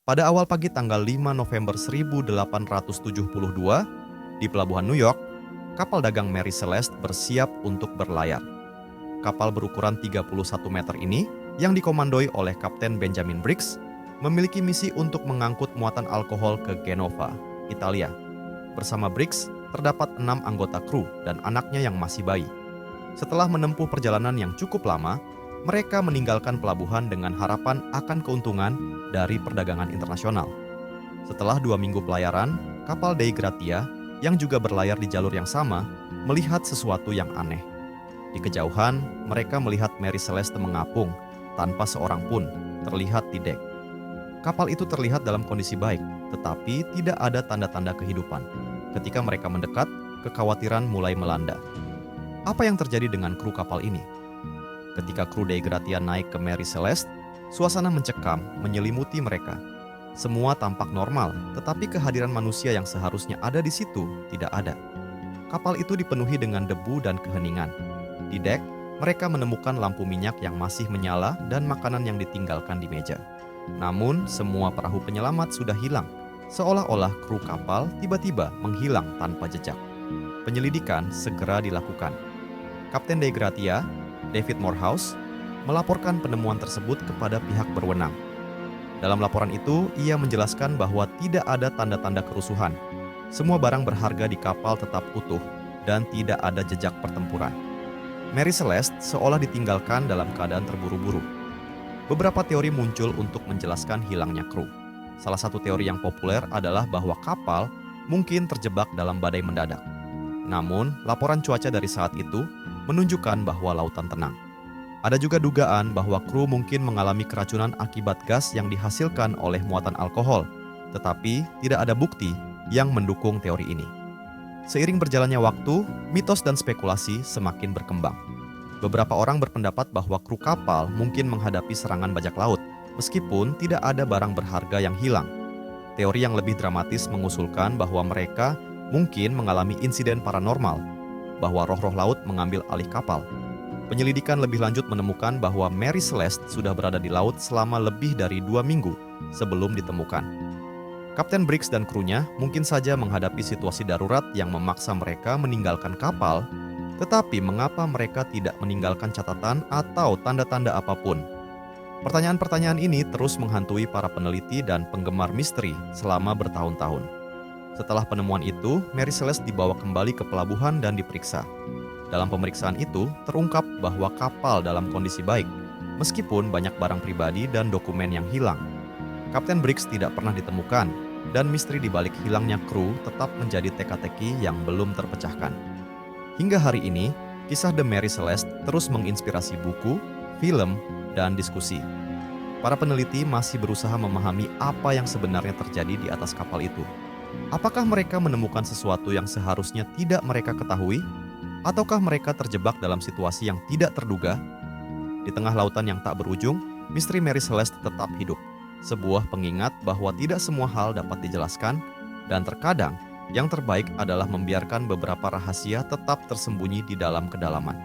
Pada awal pagi tanggal 5 November 1872, di pelabuhan New York, kapal dagang Mary Celeste bersiap untuk berlayar. Kapal berukuran 31 meter ini, yang dikomandoi oleh Kapten Benjamin Briggs, memiliki misi untuk mengangkut muatan alkohol ke Genova, Italia. Bersama Briggs, terdapat 6 anggota kru dan anaknya yang masih bayi. Setelah menempuh perjalanan yang cukup lama, mereka meninggalkan pelabuhan dengan harapan akan keuntungan dari perdagangan internasional. Setelah 2 minggu pelayaran, kapal Dei Gratia yang juga berlayar di jalur yang sama melihat sesuatu yang aneh. Di kejauhan, mereka melihat Mary Celeste mengapung tanpa seorang pun terlihat di dek. Kapal itu terlihat dalam kondisi baik, tetapi tidak ada tanda-tanda kehidupan. Ketika mereka mendekat, kekhawatiran mulai melanda. Apa yang terjadi dengan kru kapal ini? Ketika kru Dei Gratia naik ke Mary Celeste, suasana mencekam menyelimuti mereka. Semua tampak normal, tetapi kehadiran manusia yang seharusnya ada di situ tidak ada. Kapal itu dipenuhi dengan debu dan keheningan. Di dek, mereka menemukan lampu minyak yang masih menyala dan makanan yang ditinggalkan di meja. Namun, semua perahu penyelamat sudah hilang, seolah-olah kru kapal tiba-tiba menghilang tanpa jejak. Penyelidikan segera dilakukan. Kapten Dei Gratia, David Morehouse, melaporkan penemuan tersebut kepada pihak berwenang. Dalam laporan itu, ia menjelaskan bahwa tidak ada tanda-tanda kerusuhan. Semua barang berharga di kapal tetap utuh dan tidak ada jejak pertempuran. Mary Celeste seolah ditinggalkan dalam keadaan terburu-buru. Beberapa teori muncul untuk menjelaskan hilangnya kru. Salah satu teori yang populer adalah bahwa kapal mungkin terjebak dalam badai mendadak. Namun, laporan cuaca dari saat itu menunjukkan bahwa lautan tenang. Ada juga dugaan bahwa kru mungkin mengalami keracunan akibat gas yang dihasilkan oleh muatan alkohol, tetapi tidak ada bukti yang mendukung teori ini. Seiring berjalannya waktu, mitos dan spekulasi semakin berkembang. Beberapa orang berpendapat bahwa kru kapal mungkin menghadapi serangan bajak laut, meskipun tidak ada barang berharga yang hilang. Teori yang lebih dramatis mengusulkan bahwa mereka mungkin mengalami insiden paranormal, bahwa roh-roh laut mengambil alih kapal. Penyelidikan lebih lanjut menemukan bahwa Mary Celeste sudah berada di laut selama lebih dari 2 minggu sebelum ditemukan. Kapten Briggs dan krunya mungkin saja menghadapi situasi darurat yang memaksa mereka meninggalkan kapal, tetapi mengapa mereka tidak meninggalkan catatan atau tanda-tanda apapun? Pertanyaan-pertanyaan ini terus menghantui para peneliti dan penggemar misteri selama bertahun-tahun. Setelah penemuan itu, Mary Celeste dibawa kembali ke pelabuhan dan diperiksa. Dalam pemeriksaan itu, terungkap bahwa kapal dalam kondisi baik, meskipun banyak barang pribadi dan dokumen yang hilang. Kapten Briggs tidak pernah ditemukan, dan misteri di balik hilangnya kru tetap menjadi teka-teki yang belum terpecahkan. Hingga hari ini, kisah The Mary Celeste terus menginspirasi buku, film, dan diskusi. Para peneliti masih berusaha memahami apa yang sebenarnya terjadi di atas kapal itu. Apakah mereka menemukan sesuatu yang seharusnya tidak mereka ketahui? Ataukah mereka terjebak dalam situasi yang tidak terduga? Di tengah lautan yang tak berujung, misteri Mary Celeste tetap hidup. Sebuah pengingat bahwa tidak semua hal dapat dijelaskan, dan terkadang yang terbaik adalah membiarkan beberapa rahasia tetap tersembunyi di dalam kedalaman.